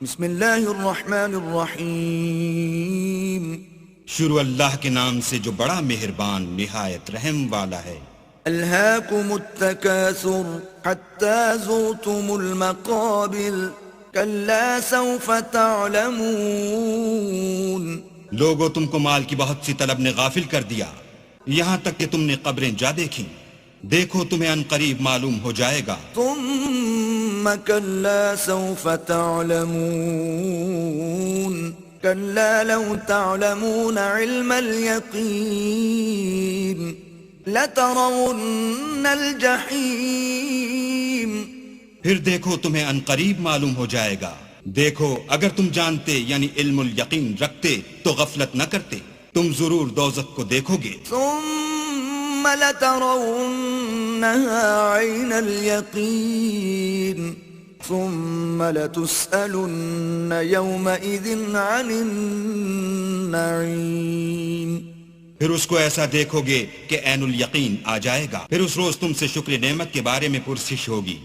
بسم اللہ الرحمن الرحیم. شروع اللہ کے نام سے جو بڑا مہربان نہایت رحم والا ہے. الہاکم التکاثر حتی زرتم المقابر کلا سوف تعلمون. لوگوں تم کو مال کی بہت سی طلب نے غافل کر دیا یہاں تک کہ تم نے قبریں جا دیکھیں. دیکھو تمہیں ان قریب معلوم ہو جائے گا. ثم کلا سوف تعلمون کلا لو تعلمون علم الیقین لترون الجحیم. پھر دیکھو تمہیں ان قریب معلوم ہو جائے گا. دیکھو اگر تم جانتے یعنی علم الیقین رکھتے تو غفلت نہ کرتے. تم ضرور دوزخ کو دیکھو گے. ثم لترونها عین الیقین ثم لتسألن یومئذ عن النعیم. پھر اس کو ایسا دیکھو گے کہ عین الیقین آ جائے گا. پھر اس روز تم سے شکر نعمت کے بارے میں پرسش ہوگی.